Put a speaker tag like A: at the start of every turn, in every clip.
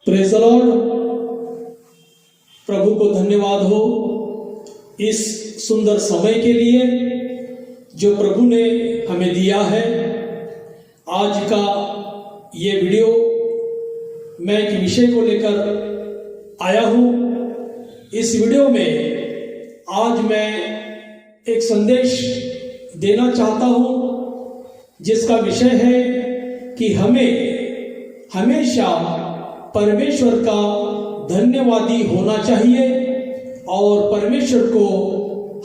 A: Praise the Lord. प्रभु को धन्यवाद हो इस सुंदर समय के लिए जो प्रभु ने हमें दिया है। आज का ये वीडियो मैं एक विषय को लेकर आया हूँ। इस वीडियो में आज मैं एक संदेश देना चाहता हूँ जिसका विषय है कि हमें हमेशा परमेश्वर का धन्यवादी होना चाहिए और परमेश्वर को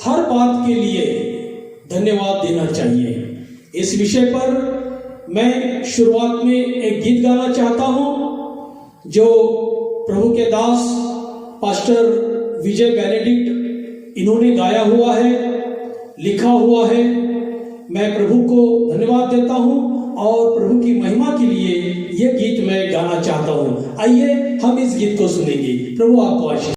A: हर बात के लिए धन्यवाद देना चाहिए। इस विषय पर मैं शुरुआत में एक गीत गाना चाहता हूं जो प्रभु के दास पास्टर विजय बेनेडिक्ट इन्होंने गाया हुआ है, लिखा हुआ है। मैं प्रभु को धन्यवाद देता हूं और प्रभु की महिमा के लिए यह गीत मैं गाना चाहता हूं। आइए हम इस गीत को सुनेंगे। प्रभु आपको आशीष।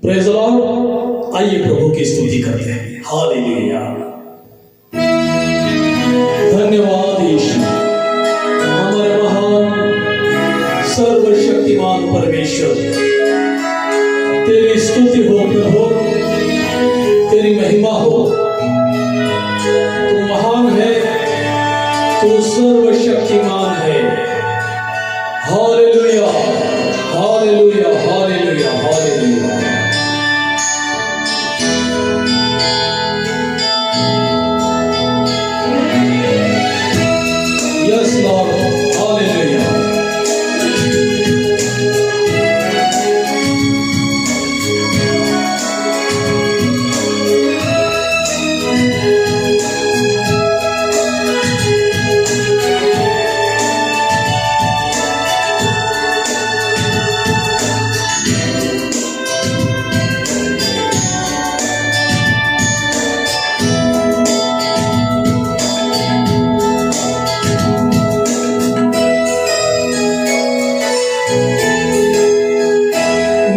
A: Praise the Lord. आइए प्रभु की स्तुति करते हैं। हालेलुया। धन्यवाद यीशु, हमारे महान सर्वशक्तिमान परमेश्वर। तेरी स्तुति हो प्रभु, तेरी महिमा हो। तू महान है, तू सर्वशक्तिमान है। Hallelujah, hallelujah, hallelujah, hallelujah. Yes Lord, hallelujah.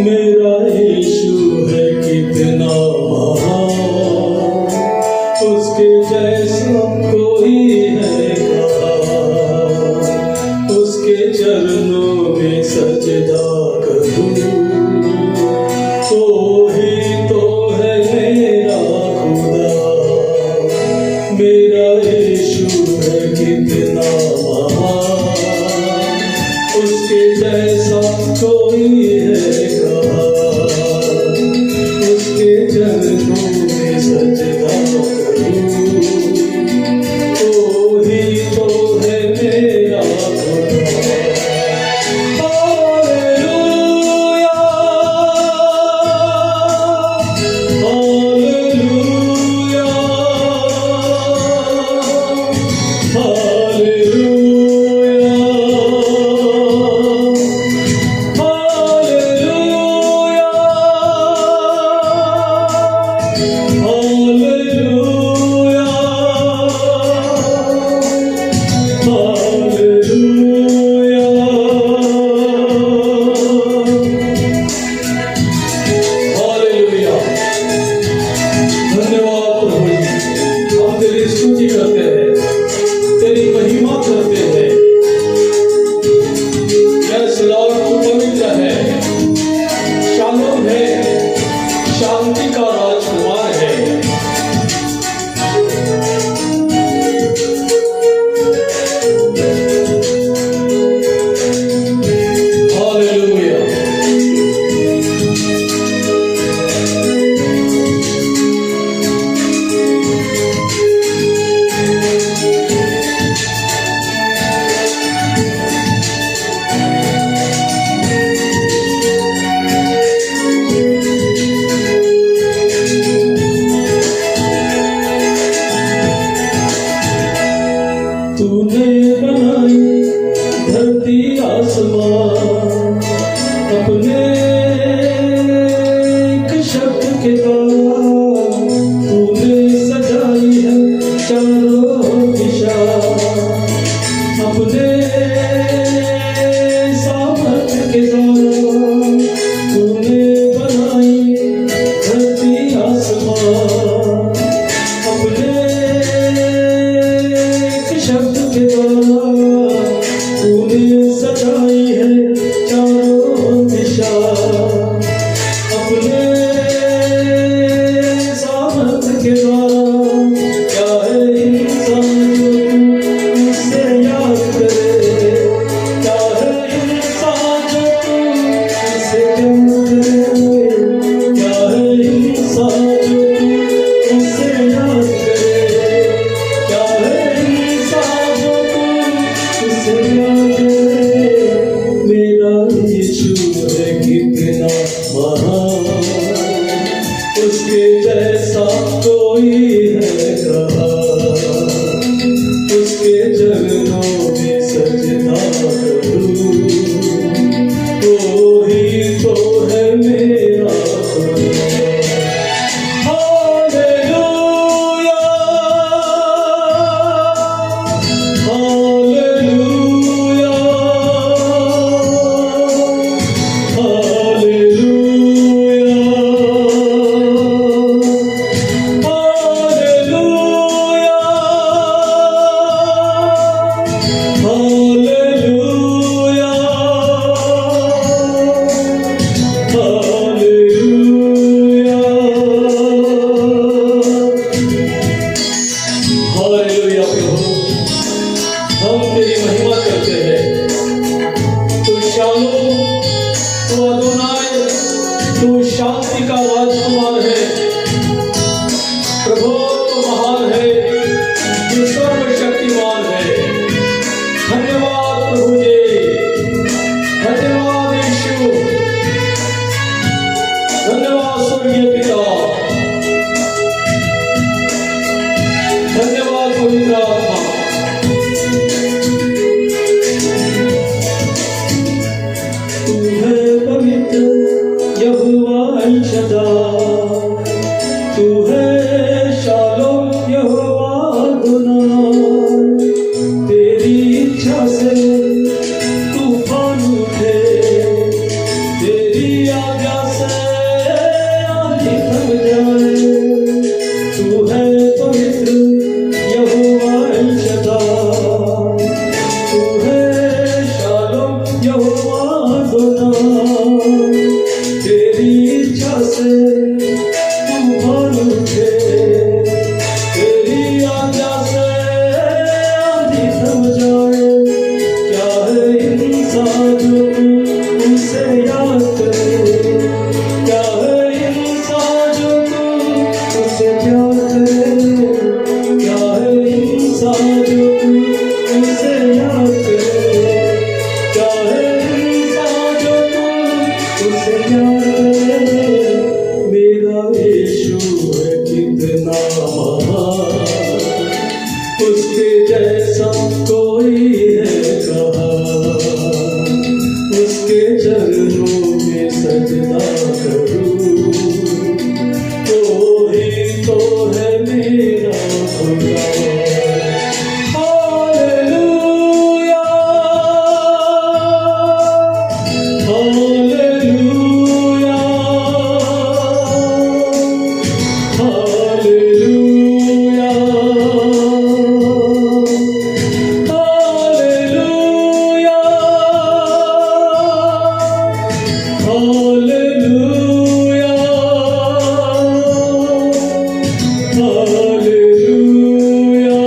A: मेरा यीशु है कितना महान, उसके जैसा कोई है कहाँ। उसके चरणों में सजदा करूं, वो ही तो है मेरा खुदा। मेरा यीशु है कितना महान, उसके जैसा कोई है कहाँ। उसके चरणों में सजदा करूं, वो ही तो है मेरा खुदा। Hallelujah, hallelujah, hallelujah. शांति का राजकुमार है। हालेलुया। तूने बनाई धरती आसमान अपने एक शब्द के द्वारा। तूने सजाई है चारों दिशा अपने सामर्थ्य के द्वारा। तूने बनाई धरती आसमान अपने शब्द के द्वारा। चरणों में सजदा करूं, वो ही तो है मेरा खुदा। हालेलुया, हालेलुया, हालेलुया प्रभु, हम तेरी महिमा करते हैं। तू शालोम, तू अदोनाय, तू शांति का राजकुमार है। प्रभु तू महान है, तू सर्वशक्तिमान है। धन्यवाद प्रभु जी, धन्यवाद यीशु, धन्यवाद स्वर्गीय पिता, धन्यवाद पवित्र आत्मा। तू है पवित्र यहोवा अल शद्दाई, तू है शालोम यहोवा अदोनाई। तेरी इच्छा से तूफान उठे, तेरी आज्ञा से आंधी थम जाए। तू है पवित्र यहोवा अल शद्दाई, तू है शालोम यहोवा अदोनाई। तेरी इच्छा से तूफान उठे, तेरी आज्ञा से आंधी थम जाए। क्या है इंसान जो तू उसे याद करे, क्या है इंसान जो तू उसे प्यार करे। क्या है इंसान जो तू उसे याद करे, क्या है इंसान जो तू उसे प्यार करे। मेरा यीशु है कितना महान, उसके जैसा कोई है कहाँ। उसके चरणों में सजदा करूं, वो ही तो है मेरा खुदा। Hallelujah, hallelujah, hallelujah, hallelujah, hallelujah, hallelujah.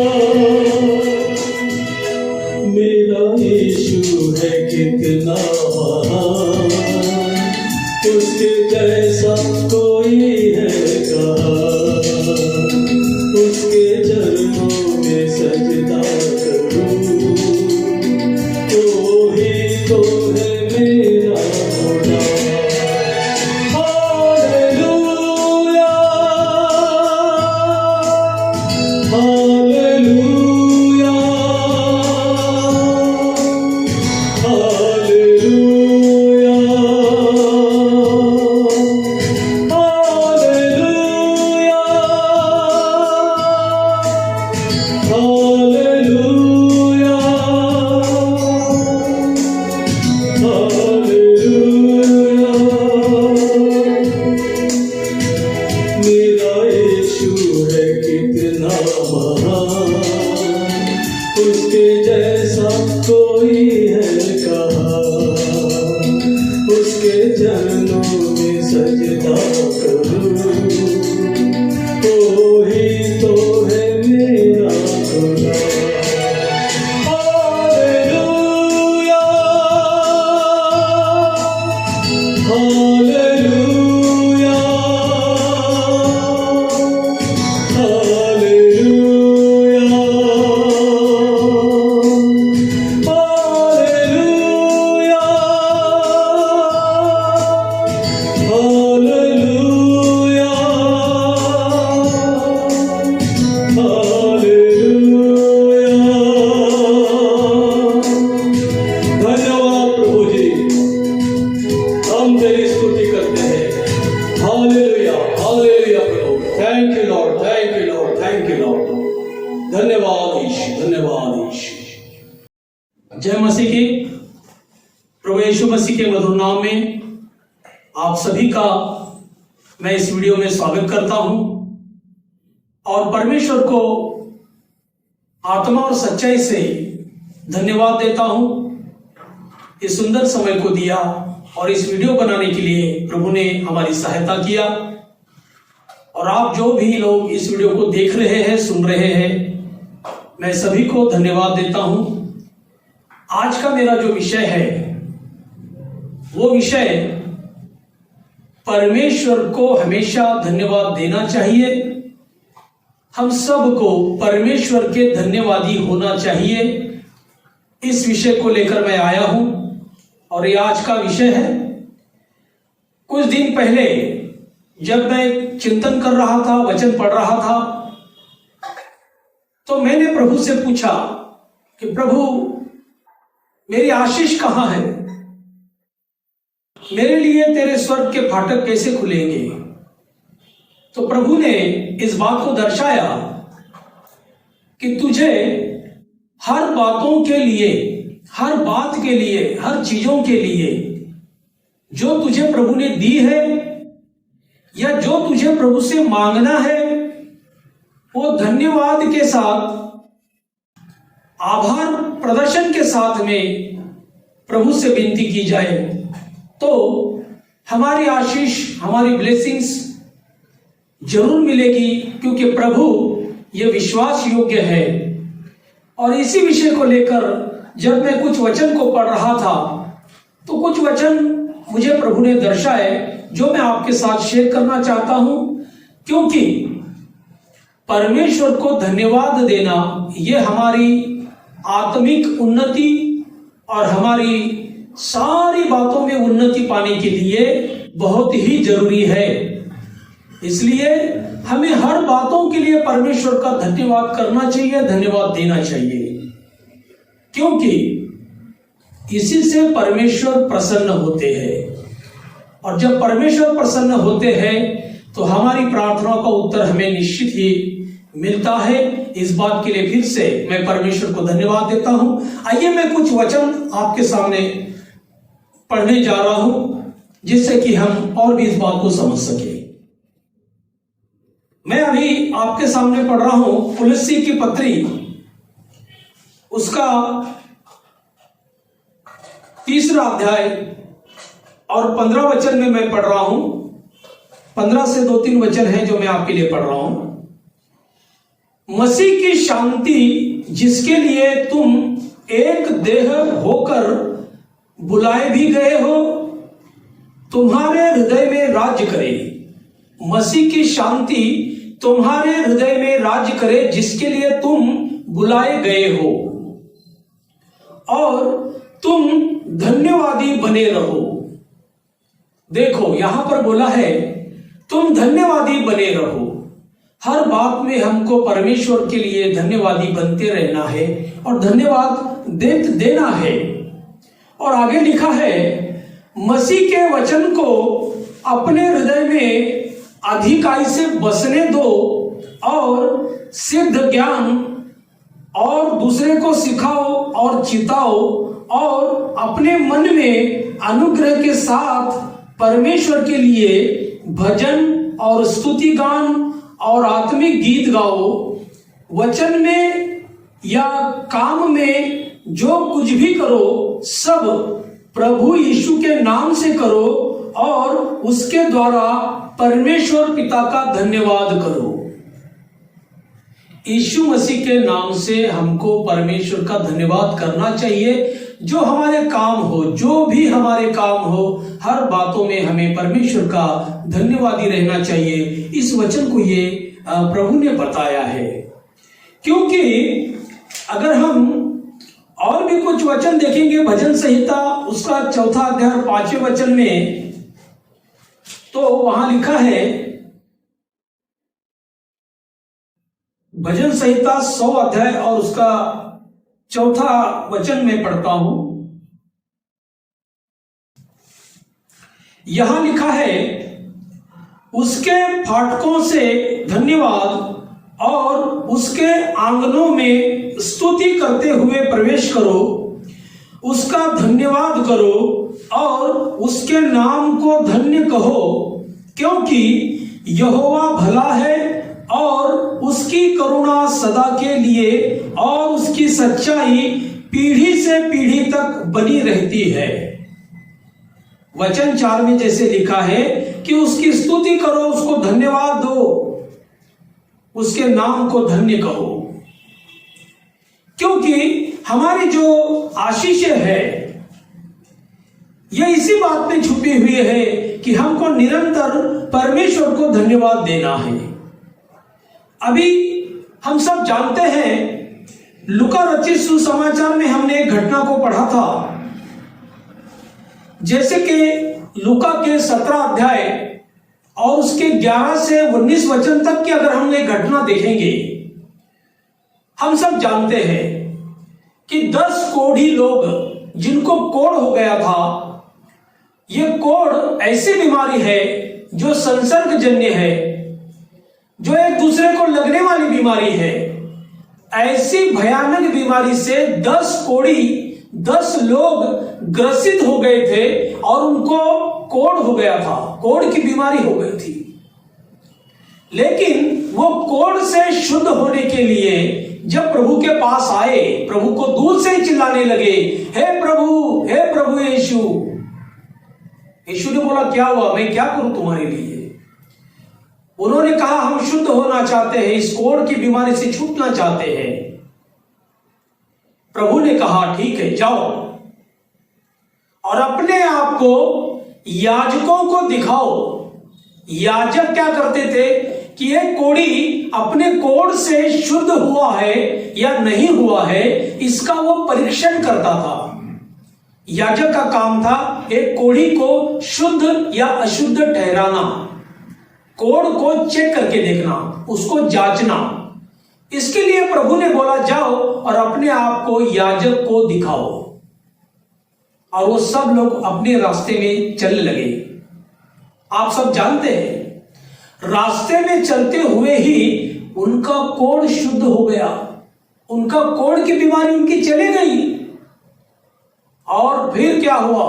A: मेरा यीशु है कितना महान, उसके जैसा कोई है कहाँ। उसके चरणों में सजदा करूं, वो ही तो है मेरा खुदा। Hallelujah, hallelujah, hallelujah, hallelujah, hallelujah, hallelujah. मेरा यीशु है कितना महान, उसके जैसा कोई है कहाँ। उसके चरणों में सजदा करूं, वो ही तो है मेरा खुदा। Hallelujah, hallelujah, hallelujah, hallelujah, hallelujah. जय मसीह की। प्रभु यीशु मसीह के मधुर नाम में आप सभी का मैं इस वीडियो में स्वागत करता हूं और परमेश्वर को आत्मा और सच्चाई से धन्यवाद देता हूं। इस सुंदर समय को दिया और इस वीडियो बनाने के लिए प्रभु ने हमारी सहायता किया। और आप जो भी लोग इस वीडियो को देख रहे हैं, सुन रहे हैं, मैं सभी को धन्यवाद देता हूं। आज का मेरा जो विषय है वो विषय परमेश्वर को हमेशा धन्यवाद देना चाहिए। हम सबको परमेश्वर के धन्यवादी होना चाहिए। इस विषय को लेकर मैं आया हूं और ये आज का विषय है। कुछ दिन पहले जब मैं चिंतन कर रहा था, वचन पढ़ रहा था, तो मैंने प्रभु से पूछा कि प्रभु मेरी आशीष कहां है? मेरे लिए तेरे स्वर्ग के फाटक कैसे खुलेंगे? तो प्रभु ने इस बात को दर्शाया कि तुझे हर बातों के लिए, हर बात के लिए, हर चीजों के लिए जो तुझे प्रभु ने दी है या जो तुझे प्रभु से मांगना है, वो धन्यवाद के साथ, आभार प्रदर्शन के साथ में प्रभु से विनती की जाए तो हमारी आशीष, हमारी ब्लेसिंग्स जरूर मिलेगी, क्योंकि प्रभु ये विश्वास योग्य है। और इसी विषय को लेकर जब मैं कुछ वचन को पढ़ रहा था तो कुछ वचन मुझे प्रभु ने दर्शाए जो मैं आपके साथ शेयर करना चाहता हूं, क्योंकि परमेश्वर को धन्यवाद देना ये हमारी आत्मिक उन्नति और हमारी सारी बातों में उन्नति पाने के लिए बहुत ही जरूरी है। इसलिए हमें हर बातों के लिए परमेश्वर का धन्यवाद करना चाहिए, धन्यवाद देना चाहिए, क्योंकि इसी से परमेश्वर प्रसन्न होते हैं। और जब परमेश्वर प्रसन्न होते हैं तो हमारी प्रार्थनाओं का उत्तर हमें निश्चित ही मिलता है। इस बात के लिए फिर से मैं परमेश्वर को धन्यवाद देता हूं। आइए मैं कुछ वचन आपके सामने पढ़ने जा रहा हूं जिससे कि हम और भी इस बात को समझ सके। मैं अभी आपके सामने पढ़ रहा हूं कुलस्सी की पत्री, उसका 3रा अध्याय और 15 वचन में मैं पढ़ रहा हूं। 15 से 2-3 वचन हैं जो मैं आपके लिए पढ़ रहा हूं। मसीह की शांति, जिसके लिए तुम एक देह होकर बुलाए भी गए हो, तुम्हारे हृदय में राज्य करे। मसीह की शांति तुम्हारे हृदय में राज्य करे, जिसके लिए तुम बुलाए गए हो, और तुम धन्यवादी बने रहो। देखो यहां पर बोला है तुम धन्यवादी बने रहो। हर बात में हमको परमेश्वर के लिए धन्यवादी बनते रहना है और धन्यवाद देना है। और आगे लिखा है मसीह के वचन को अपने हृदय में अधिकाई से बसने दो और सिद्ध ज्ञान और दूसरे को सिखाओ और चिताओ, और अपने मन में अनुग्रह के साथ परमेश्वर के लिए भजन और स्तुति गान और आत्मिक गीत गाओ। वचन में या काम में जो कुछ भी करो सब प्रभु यीशु के नाम से करो और उसके द्वारा परमेश्वर पिता का धन्यवाद करो। यीशु मसीह के नाम से हमको परमेश्वर का धन्यवाद करना चाहिए। जो हमारे काम हो, जो भी हमारे काम हो, हर बातों में हमें परमेश्वर का धन्यवादी रहना चाहिए। इस वचन को ये प्रभु ने बताया है, क्योंकि अगर हम और भी कुछ वचन देखेंगे भजन संहिता उसका 4 अध्याय 5वें वचन में, तो वहां लिखा है, भजन संहिता 100 अध्याय और उसका 4 वचन में पढ़ता हूं। यहां लिखा है उसके फाटकों से धन्यवाद और उसके आंगनों में स्तुति करते हुए प्रवेश करो। उसका धन्यवाद करो और उसके नाम को धन्य कहो, क्योंकि यहोवा भला है और उसकी करुणा सदा के लिए और उसकी सच्चाई पीढ़ी से पीढ़ी तक बनी रहती है। वचन 4 में जैसे लिखा है कि उसकी स्तुति करो, उसको धन्यवाद दो, उसके नाम को धन्य कहो, क्योंकि हमारी जो आशीष है यह इसी बात में छुपी हुई है कि हमको निरंतर परमेश्वर को धन्यवाद देना है। अभी हम सब जानते हैं, लूका रचित सुसमाचार में हमने एक घटना को पढ़ा था, जैसे कि लूका के 17 अध्याय और उसके 11 से 19 वचन तक की अगर हम एक घटना देखेंगे, हम सब जानते हैं कि 10 कोढ़ी लोग जिनको कोढ़ हो गया था, ये कोढ़ ऐसी बीमारी है जो संसर्गजन्य है, जो एक दूसरे को लगने वाली बीमारी है। ऐसी भयानक बीमारी से 10 कोढ़ी 10 लोग ग्रसित हो गए थे और उनको कोढ़ हो गया था, कोढ़ की बीमारी हो गई थी। लेकिन वो कोढ़ से शुद्ध होने के लिए जब प्रभु के पास आए, प्रभु को दूर से ही चिल्लाने लगे, हे प्रभु यीशु। यीशु ने बोला, क्या हुआ, मैं क्या करूं तुम्हारे लिए? उन्होंने कहा, हम शुद्ध होना चाहते हैं, इस कोढ़ की बीमारी से छूटना चाहते हैं। प्रभु ने कहा, ठीक है, जाओ और अपने आप को याजकों को दिखाओ। याजक क्या करते थे कि एक कोढ़ी अपने कोढ़ से शुद्ध हुआ है या नहीं हुआ है, इसका वो परीक्षण करता था। याजक का काम था एक कोढ़ी को शुद्ध या अशुद्ध ठहराना, कोढ़ को चेक करके देखना, उसको जांचना। इसके लिए प्रभु ने बोला, जाओ और अपने आप को याजक को दिखाओ। और वो सब लोग अपने रास्ते में चलने लगे। आप सब जानते हैं, रास्ते में चलते हुए ही उनका कोढ़ शुद्ध हो गया, उनका कोढ़ की बीमारी उनकी चली गई। और फिर क्या हुआ,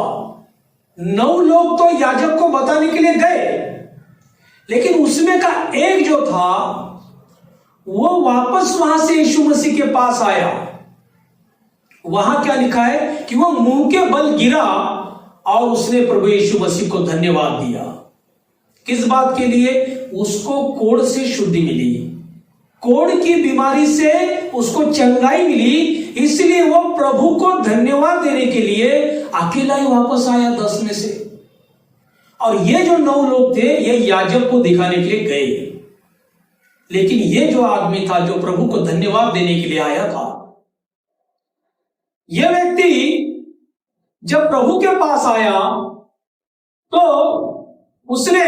A: 9 लोग तो याजक को बताने के लिए गए, लेकिन उसमें का एक जो था वो वापस वहां से यीशु मसीह के पास आया। वहां क्या लिखा है कि वो मुंह के बल गिरा और उसने प्रभु यीशु मसीह को धन्यवाद दिया। किस बात के लिए? उसको कोढ़ से शुद्धि मिली, कोढ़ की बीमारी से उसको चंगाई मिली, इसलिए वो प्रभु को धन्यवाद देने के लिए अकेला ही वापस आया 10 में से। और ये जो 9 लोग थे, ये याजक को दिखाने के लिए गए, लेकिन ये जो आदमी था जो प्रभु को धन्यवाद देने के लिए आया था, यह व्यक्ति जब प्रभु के पास आया तो उसने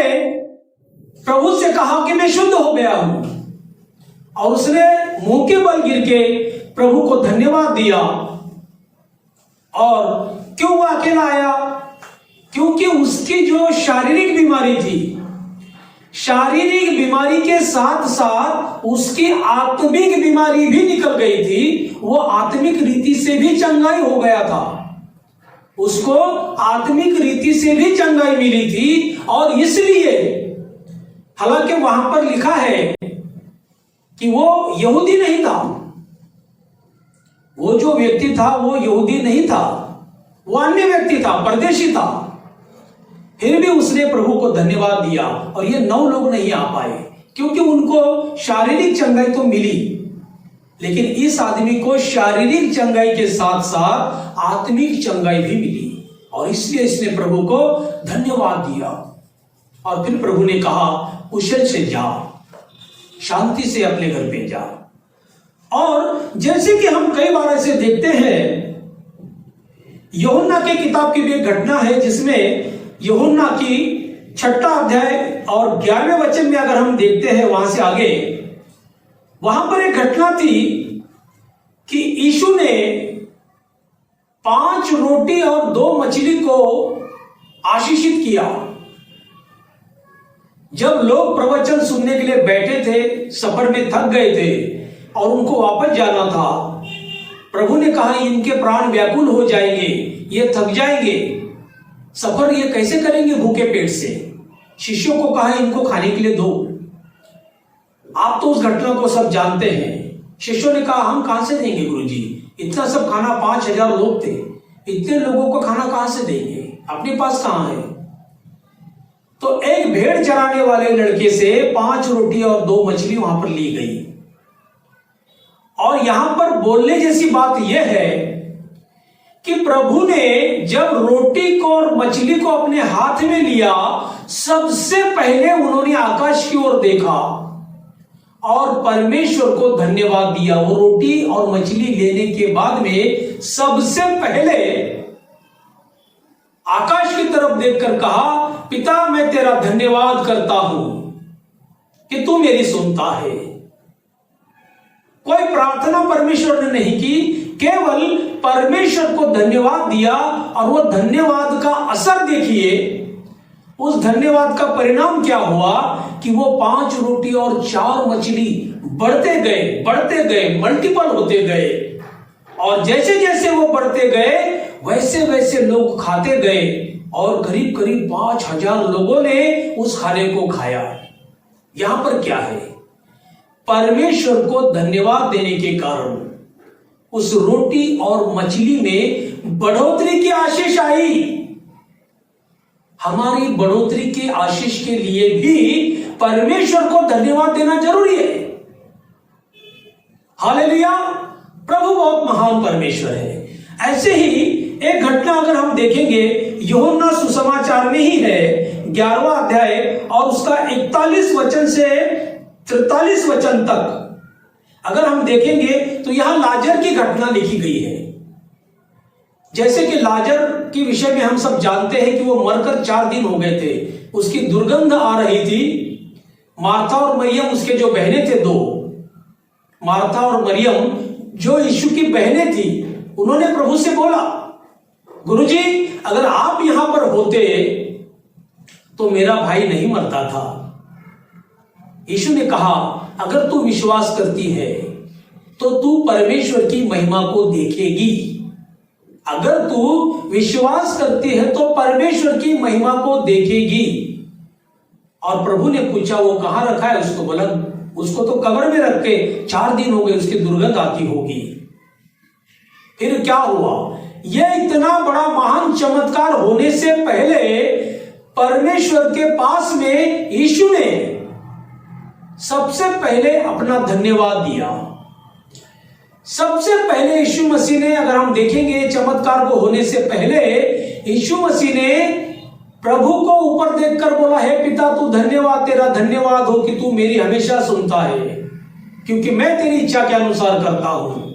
A: प्रभु से कहा कि मैं शुद्ध हो गया हूं, और उसने मुंह के बल गिर के प्रभु को धन्यवाद दिया। और क्यों वो अकेला आया? क्योंकि उसकी जो शारीरिक बीमारी थी, शारीरिक बीमारी के साथ साथ उसकी आत्मिक बीमारी भी निकल गई थी। वो आत्मिक रीति से भी चंगाई हो गया था, उसको आत्मिक रीति से भी चंगाई मिली थी। और इसलिए हालांकि वहां पर लिखा है कि वो यहूदी नहीं था, वो जो व्यक्ति था वो यहूदी नहीं था, वो अन्य व्यक्ति था, परदेशी था, फिर भी उसने प्रभु को धन्यवाद दिया। और ये 9 लोग नहीं आ पाए क्योंकि उनको शारीरिक चंगाई तो मिली, लेकिन इस आदमी को शारीरिक चंगाई के साथ साथ आत्मिक चंगाई भी मिली, और इसलिए इसने प्रभु को धन्यवाद दिया। और फिर प्रभु ने कहा, कुशल से जा, शांति से अपने घर पे जा। और जैसे कि हम कई बार ऐसे देखते हैं, यूहन्ना के किताब की भी एक घटना है जिसमें यूहन्ना की 6ठा अध्याय और 11वें वचन में अगर हम देखते हैं वहां से आगे, वहां पर एक घटना थी कि यीशु ने 5 रोटी और 2 मछली को आशीषित किया। जब लोग प्रवचन सुनने के लिए बैठे थे, सफर में थक गए थे और उनको वापस जाना था,
B: प्रभु ने कहा इनके प्राण व्याकुल हो जाएंगे, ये थक जाएंगे, सफर ये कैसे करेंगे भूखे पेट से। शिष्यों को कहा इनको खाने के लिए दो। आप तो उस घटना को सब जानते हैं। शिष्यों ने कहा हम कहां से देंगे गुरुजी, इतना सब खाना, 5000 लोग थे, इतने लोगों को खाना कहां से देंगे, अपने पास कहां है। तो एक भेड़ चराने वाले लड़के से 5 रोटी और 2 मछली वहां पर ली गई। और यहां पर बोलने जैसी बात यह है कि प्रभु ने जब रोटी को और मछली को अपने हाथ में लिया, सबसे पहले उन्होंने आकाश की ओर देखा और परमेश्वर को धन्यवाद दिया। वो रोटी और मछली लेने के बाद में सबसे पहले आकाश की तरफ देखकर कहा, पिता मैं तेरा धन्यवाद करता हूं कि तू मेरी सुनता है। कोई प्रार्थना परमेश्वर ने नहीं की, केवल परमेश्वर को धन्यवाद दिया। और वो धन्यवाद का असर देखिए, उस धन्यवाद का परिणाम क्या हुआ कि वो 5 रोटी और 4 मछली बढ़ते गए, मल्टीपल होते गए। और जैसे जैसे वो बढ़ते गए वैसे वैसे लोग खाते गए और करीब करीब 5000 लोगों ने उस खाने को खाया। यहां पर क्या है, परमेश्वर को धन्यवाद देने के कारण उस रोटी और मछली में बढ़ोतरी की आशीष आई। हमारी बढ़ोतरी के आशीष के लिए भी परमेश्वर को धन्यवाद देना जरूरी है। हालेलुया, प्रभु बहुत महान परमेश्वर है। ऐसे ही एक घटना अगर हम देखेंगे, यूहन्ना सुसमाचार में ही है, 11वां अध्याय और उसका 41 वचन से 43 वचन तक अगर हम देखेंगे तो यहां लाजर की घटना लिखी गई है। जैसे कि लाजर के विषय में हम सब जानते हैं कि वो मरकर 4 दिन हो गए थे, उसकी दुर्गंध आ रही थी। मार्था और मरियम उसके जो बहनें थे, 2 मार्था और मरियम जो यीशु की बहनें थी, उन्होंने प्रभु से बोला, गुरुजी अगर आप यहां पर होते तो मेरा भाई नहीं मरता था। यीशु ने कहा अगर तू विश्वास करती है तो तू परमेश्वर की महिमा को देखेगी। अगर तू विश्वास करती है तो परमेश्वर की महिमा को देखेगी। और प्रभु ने पूछा वो कहां रखा है, उसको बोला उसको तो कब्र में रख के 4 दिन हो गए, उसकी दुर्गंध आती होगी। फिर क्या हुआ, यह इतना बड़ा महान चमत्कार होने से पहले परमेश्वर के पास में यीशु ने सबसे पहले अपना धन्यवाद दिया। सबसे पहले यीशु मसीह ने, अगर हम देखेंगे चमत्कार को होने से पहले, यीशु मसीह ने प्रभु को ऊपर देखकर बोला, हे पिता तू धन्यवाद, तेरा धन्यवाद हो कि तू मेरी हमेशा सुनता है, क्योंकि मैं तेरी इच्छा के अनुसार करता हूं।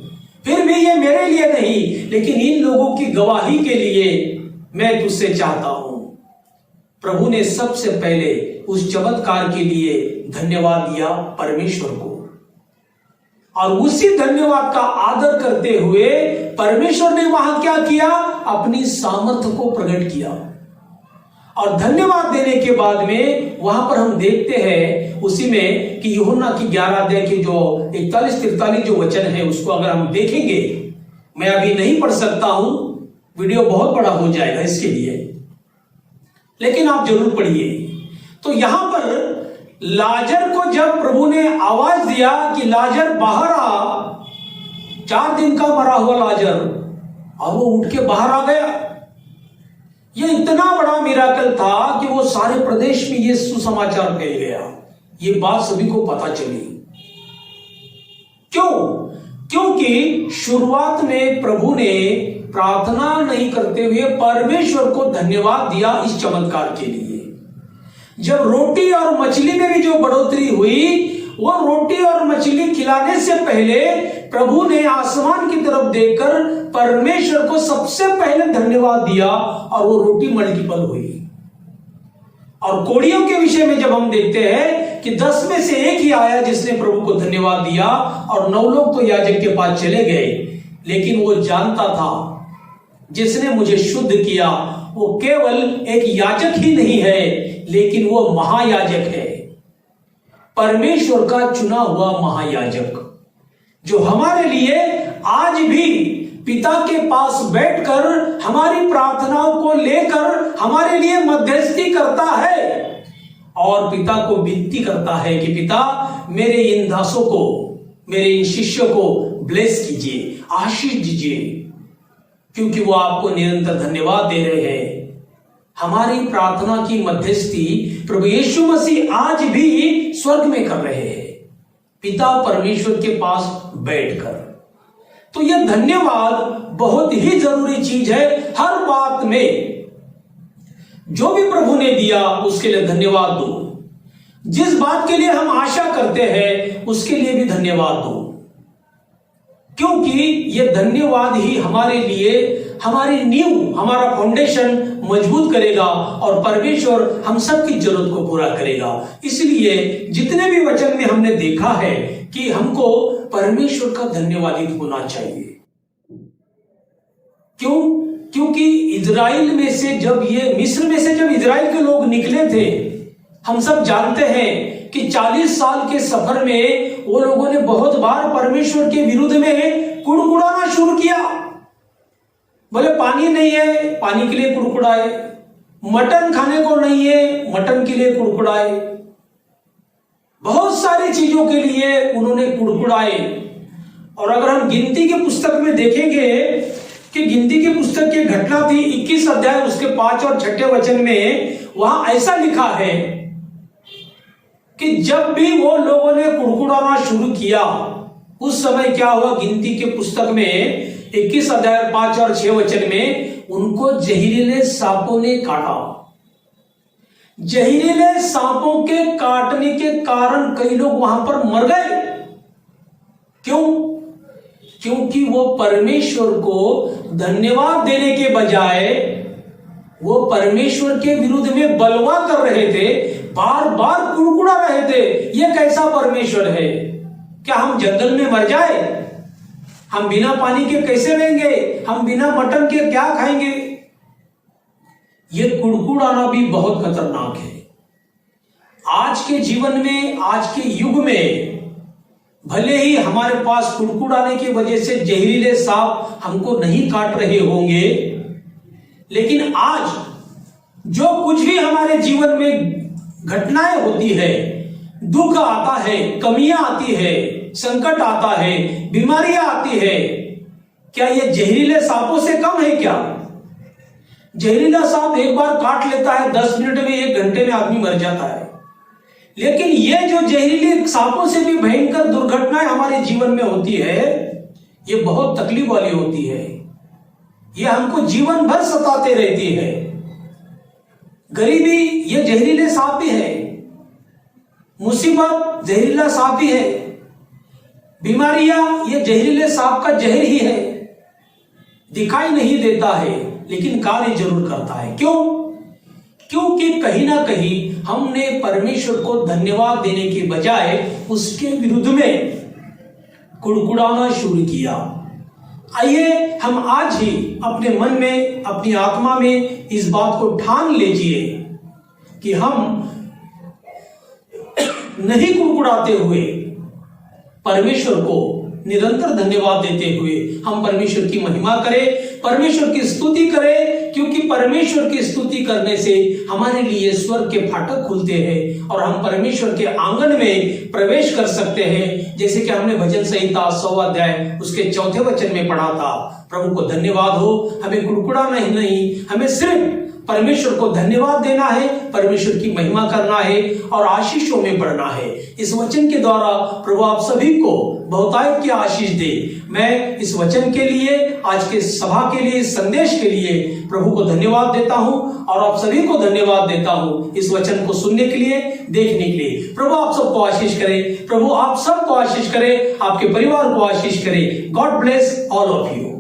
B: फिर भी ये मेरे लिए नहीं, लेकिन इन लोगों की गवाही के लिए मैं तुझसे चाहता हूं। प्रभु ने सबसे पहले उस चमत्कार के लिए धन्यवाद दिया परमेश्वर को, और उसी धन्यवाद का आदर करते हुए परमेश्वर ने वहां क्या किया, अपनी सामर्थ्य को प्रकट किया। और धन्यवाद देने के बाद में वहां पर हम देखते हैं उसी में कि यूहन्ना की 11 अध्याय के जो 41-43 जो वचन है, उसको अगर हम देखेंगे, मैं अभी नहीं पढ़ सकता हूं, वीडियो बहुत बड़ा हो जाएगा इसके लिए, लेकिन आप जरूर पढ़िए। तो यहां पर लाजर को जब प्रभु ने आवाज दिया कि लाजर बाहर आ, 4 दिन का मरा हुआ लाजर, और वो उठ के बाहर आ गया। यह इतना बड़ा मिराकल था कि वो सारे प्रदेश में ये सुसमाचार फैल गया। ये बात सभी को पता चली। क्यों? क्योंकि शुरुआत में प्रभु ने प्रार्थना नहीं करते हुए परमेश्वर को धन्यवाद दिया इस चमत्कार के लिए। जब रोटी और मछली में भी जो बढ़ोतरी हुई, वो रोटी और मछली खिलाने से पहले प्रभु ने आसमान की तरफ देखकर परमेश्वर को सबसे पहले धन्यवाद दिया, और वो रोटी मल्टीपल हुई। और कोड़ियों के विषय में जब हम देखते हैं कि 10 में से 1 ही आया जिसने प्रभु को धन्यवाद दिया, और 9 लोग तो याजक के पास चले गए। लेकिन वो जानता था जिसने मुझे शुद्ध किया वो केवल एक याजक ही नहीं है, लेकिन वो महायाजक है, परमेश्वर का चुना हुआ महायाजक, जो हमारे लिए आज भी पिता के पास बैठकर हमारी प्रार्थनाओं को लेकर हमारे लिए मध्यस्थी करता है और पिता को विनती करता है कि पिता मेरे इन दासों को, मेरे इन शिष्यों को ब्लेस कीजिए, आशीष दीजिए, क्योंकि वो आपको निरंतर धन्यवाद दे रहे हैं। हमारी प्रार्थना की मध्यस्थी प्रभु यीशु मसीह आज भी स्वर्ग में कर रहे हैं, पिता परमेश्वर के पास बैठकर। तो यह धन्यवाद बहुत ही जरूरी चीज है। हर बात में जो भी प्रभु ने दिया उसके लिए धन्यवाद दो। जिस बात के लिए हम आशा करते हैं उसके लिए भी धन्यवाद दो, क्योंकि यह धन्यवाद ही हमारे लिए हमारी नींव, हमारा फाउंडेशन मजबूत करेगा और परमेश्वर हम सबकी जरूरत को पूरा करेगा। इसलिए जितने भी वचन में हमने देखा है कि हमको परमेश्वर का धन्यवादित होना चाहिए। क्यों? क्योंकि इजराइल में से जब ये मिस्र में से जब इजराइल के लोग निकले थे, हम सब जानते हैं कि 40 साल के सफर में वो लोगों ने बहुत बार परमेश्वर के विरुद्ध में कुड़कुड़ाना शुरू किया। बोले पानी नहीं है, पानी के लिए कुड़कुड़ाए, मटन खाने को नहीं है, मटन के लिए कुड़कुड़ाए, बहुत सारी चीजों के लिए उन्होंने कुड़कुड़ाए। और अगर हम गिनती की पुस्तक में देखेंगे कि गिनती की पुस्तक की घटना थी 21 अध्याय उसके 5 और 6 वचन में, वहां ऐसा लिखा है कि जब भी वो लोगों ने कुड़कुड़ाना शुरू किया उस समय क्या हुआ, गिनती के पुस्तक में 21 अध्याय 5 और 6 वचन में उनको जहरीले सांपों ने काटा। जहरीले सांपों के काटने के कारण कई लोग वहां पर मर गए। क्यों? क्योंकि वो परमेश्वर को धन्यवाद देने के बजाय वो परमेश्वर के विरुद्ध में बलवा कर रहे थे, बार बार कुड़कुड़ा रहे थे। ये कैसा परमेश्वर है? क्या हम जंगल में मर जाए? हम बिना पानी के कैसे रहेंगे? हम बिना मटन के क्या खाएंगे? ये कुड़कुड़ाना भी बहुत खतरनाक है। आज के जीवन में, आज के युग में भले ही हमारे पास कुड़कुड़ाने की वजह से जहरीले सांप हमको नहीं काट रहे होंगे, लेकिन आज जो कुछ भी हमारे जीवन में घटनाएं होती है, दुख आता है, कमियां आती है, संकट आता है, बीमारियां आती है, क्या ये जहरीले सांपों से कम है क्या? जहरीला सांप एक बार काट लेता है, 10 मिनट में, 1 घंटे में आदमी मर जाता है। लेकिन ये जो जहरीले सांपों से भी भयंकर दुर्घटनाएं हमारे जीवन में होती है, ये बहुत तकलीफ वाली होती है। ये हमको जीवन भर सताते रहती है। गरीबी ये जहरीले सांप ही है, मुसीबत जहरीला सांप ही है, बीमारियां ये जहरीले सांप का जहर ही है। दिखाई नहीं देता है लेकिन कार्य जरूर करता है। क्यों? क्योंकि कहीं ना कहीं हमने परमेश्वर को धन्यवाद देने के बजाय उसके विरुद्ध में कुड़कुड़ाना शुरू किया। आइए हम आज ही अपने मन में, अपनी आत्मा में इस बात को ठान लीजिए कि हम नहीं कुड़कुड़ाते हुए परमेश्वर को निरंतर धन्यवाद देते हुए हम परमेश्वर की महिमा करें, परमेश्वर की स्तुति करें, क्योंकि परमेश्वर की स्तुति करने से हमारे लिए स्वर्ग के फाटक खुलते हैं और हम परमेश्वर के आंगन में प्रवेश कर सकते हैं। जैसे कि हमने भजन संहिता 100 अध्याय उसके 4 वचन में पढ़ा था। प्रभु को धन्यवाद हो, हमें कुड़कुड़ाना ही नहीं, हमें सिर्फ परमेश्वर को धन्यवाद देना है, परमेश्वर की महिमा करना है और आशीषों में बढ़ना है। इस वचन के द्वारा प्रभु आप सभी को बहुतायत की आशीष दे। मैं इस वचन के लिए, आज के सभा के लिए, इस संदेश के लिए प्रभु को धन्यवाद देता हूं और आप सभी को धन्यवाद देता हूं इस वचन को सुनने के लिए, देखने के लिए। प्रभु आप सबको आशीष करे, प्रभु आप सबको आशीष करे, आपके परिवार को आशीष करे। God bless all of you.